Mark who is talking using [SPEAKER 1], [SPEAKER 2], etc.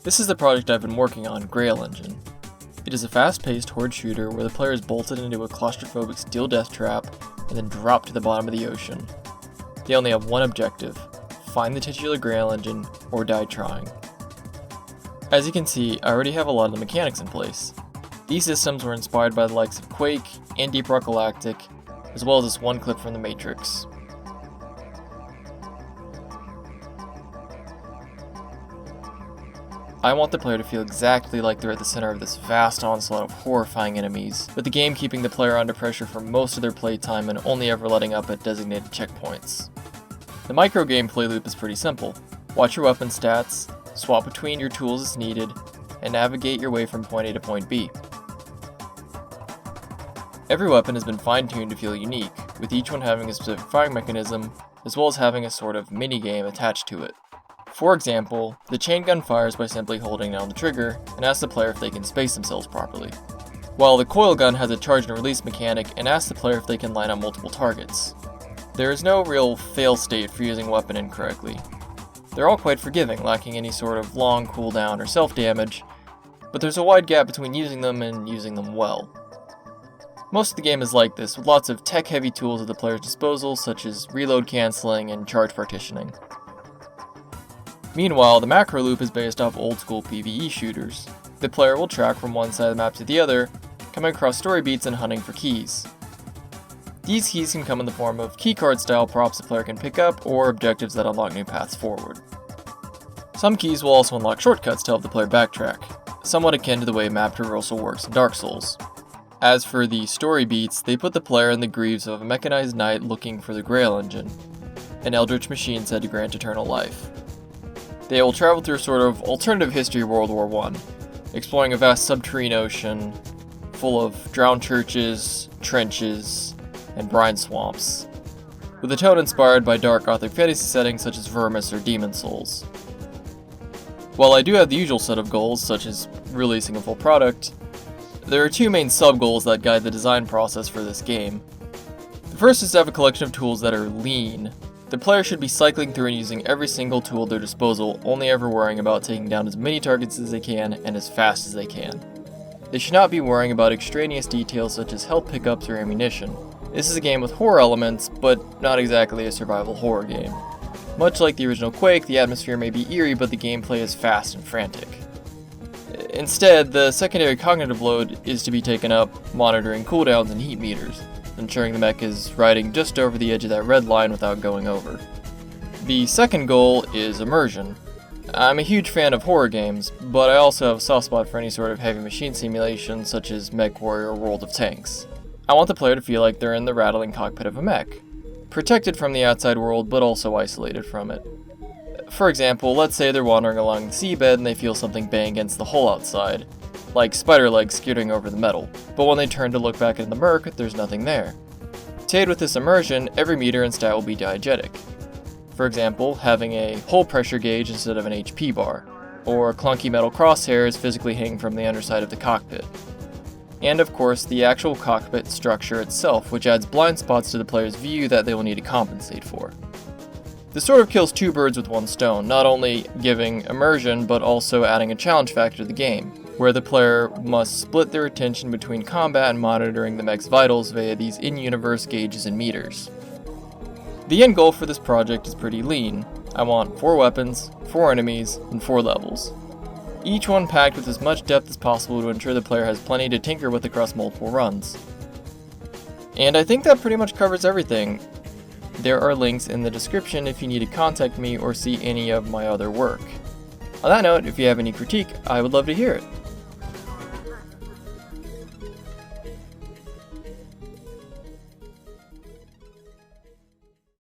[SPEAKER 1] This is the project I've been working on, Grail Engine. It is a fast-paced horde shooter where the player is bolted into a claustrophobic steel death trap and then dropped to the bottom of the ocean. They only have one objective: find the titular Grail Engine or die trying. As you can see, I already have a lot of the mechanics in place. These systems were inspired by the likes of Quake and Deep Rock Galactic, as well as this one clip from The Matrix. I want the player to feel exactly like they're at the center of this vast onslaught of horrifying enemies, with the game keeping the player under pressure for most of their playtime and only ever letting up at designated checkpoints. The micro gameplay loop is pretty simple. Watch your weapon stats, swap between your tools as needed, and navigate your way from point A to point B. Every weapon has been fine-tuned to feel unique, with each one having a specific firing mechanism, as well as having a sort of mini-game attached to it. For example, the chain gun fires by simply holding down the trigger and asks the player if they can space themselves properly, while the coil gun has a charge and release mechanic and asks the player if they can line up multiple targets. There is no real fail state for using a weapon incorrectly. They're all quite forgiving, lacking any sort of long cooldown or self-damage, but there's a wide gap between using them and using them well. Most of the game is like this, with lots of tech-heavy tools at the player's disposal, such as reload cancelling and charge partitioning. Meanwhile, the macro loop is based off old-school PvE shooters. The player will track from one side of the map to the other, coming across story beats and hunting for keys. These keys can come in the form of keycard-style props the player can pick up, or objectives that unlock new paths forward. Some keys will also unlock shortcuts to help the player backtrack, somewhat akin to the way map traversal works in Dark Souls. As for the story beats, they put the player in the greaves of a mechanized knight looking for the Grail Engine, an eldritch machine said to grant eternal life. They will travel through a sort of alternative history of World War I, exploring a vast subterranean ocean full of drowned churches, trenches, and brine swamps, with a tone inspired by dark gothic fantasy settings such as Vermis or Demon Souls. While I do have the usual set of goals, such as releasing a full product, there are two main sub-goals that guide the design process for this game. The first is to have a collection of tools that are lean. The player should be cycling through and using every single tool at their disposal, only ever worrying about taking down as many targets as they can and as fast as they can. They should not be worrying about extraneous details such as health pickups or ammunition. This is a game with horror elements, but not exactly a survival horror game. Much like the original Quake, the atmosphere may be eerie, but the gameplay is fast and frantic. Instead, the secondary cognitive load is to be taken up monitoring cooldowns and heat meters, ensuring the mech is riding just over the edge of that red line without going over. The second goal is immersion. I'm a huge fan of horror games, but I also have a soft spot for any sort of heavy machine simulation such as Mech Warrior or World of Tanks. I want the player to feel like they're in the rattling cockpit of a mech, protected from the outside world but also isolated from it. For example, let's say they're wandering along the seabed and they feel something bang against the hull outside, like spider legs skewing over the metal, but when they turn to look back into the murk, there's nothing there. To aid with this immersion, every meter and stat will be diegetic. For example, having a hull pressure gauge instead of an HP bar, or clunky metal crosshairs physically hanging from the underside of the cockpit. And of course, the actual cockpit structure itself, which adds blind spots to the player's view that they will need to compensate for. This sort of kills two birds with one stone, not only giving immersion, but also adding a challenge factor to the game, where the player must split their attention between combat and monitoring the mech's vitals via these in-universe gauges and meters. The end goal for this project is pretty lean. I want 4 weapons, 4 enemies, and 4 levels. Each one packed with as much depth as possible to ensure the player has plenty to tinker with across multiple runs. And I think that pretty much covers everything. There are links in the description if you need to contact me or see any of my other work. On that note, if you have any critique, I would love to hear it.